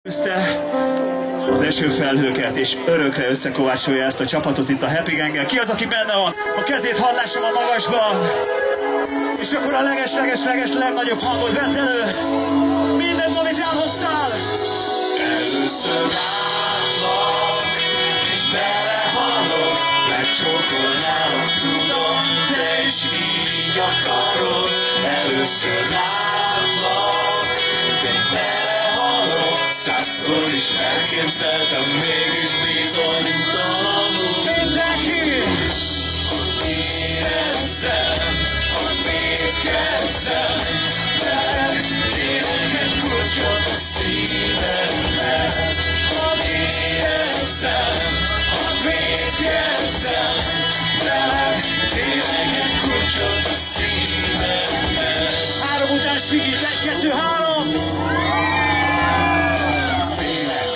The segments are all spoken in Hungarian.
Az esőfelhőket, és örökre összekovácsolja ezt a csapatot itt a Happy Gang-gel. Ki az, aki benne van? A kezét hallásom a magasban. És akkor a leges legnagyobb hangot vett elő. Mindent, amit elhoztál. Először látlak, és belehalok, megcsókolnálok, tudom, te is így akarod. Először látlak, de belehalok, százszor is elképzeltem, mégis bizonytalanul. Mindenki! Érezzem, hogy védkezzem, veled kérek egy kulcsot a szívemhez. Hogy érezzem, hogy védkezzem, veled kérek egy kulcsot a szívemhez. 3 után Sigit, 1, 2, 3! Félek,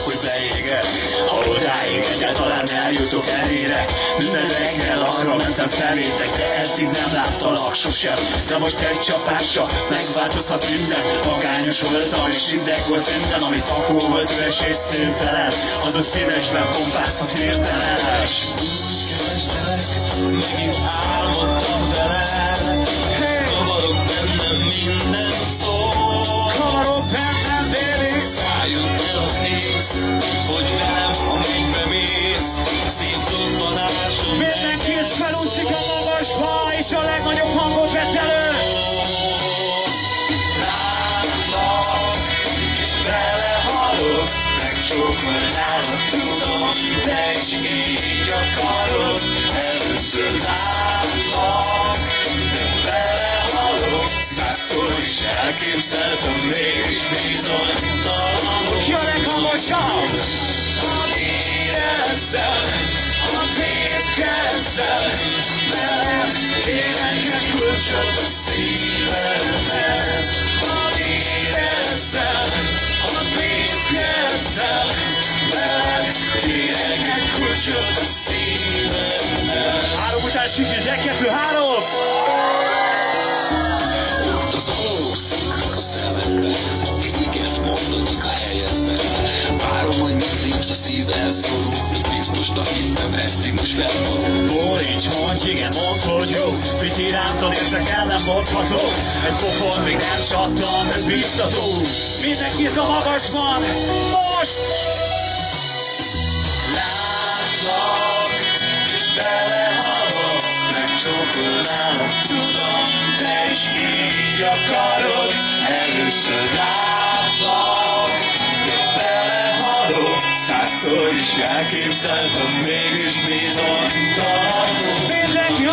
hogy beégek, ha odáig egyáltalán eljutok elére. Minden reggel arra mentem felétek, de eddig nem láttalak sosem. De most egy csapásra megváltozhat minden. Magányos voltam és hideg volt minden, ami fakó volt, üres és szüntelen. Az a szívesben pompázhat hirtelen. És úgy kerestelek, megint álmodtam veled. Kavarok bennem minden szó, Kavarok bennem, baby! szájunkkal néz, hogy velem a mennybe mész. Szívdobbanásom Mindenki ezt felúszik a magasba, és a legnagyobb hangot vett elő! látlak, és belehalok, megcsókolnálok, tudom, te is így akarod. Először látlak, de belehalok, százszor is elképzeltem, mégis bizonytalanul. Ki a leghangosabb? Hogy érezzem, hogy védkezzem, veled kérek egy kulcsot a szívemhez. Hogy érezzem, hogy védkezzem, veled kérek egy kulcsot a szívemhez. 3 után Sigit, 1, 2, 3! Ott az alószik a szememben, igent mondatik a helyemben. Várom, hogy mindig a szív elszorul, még biztosnak hittem, eddig most felmondom. Bólincs, mondj, igen, mondd, hogy jó. Mit irántad értek el, nem mondható. Egy pofon még nem csattan, ez biztató. Mindenki a magasban, most! Látlak, és belehalok, megcsókolnálok, tudom, te is így akarod. Először látlak, de belehalok, százszor is elképzeltem, mégis bizonytalanul. Mindenki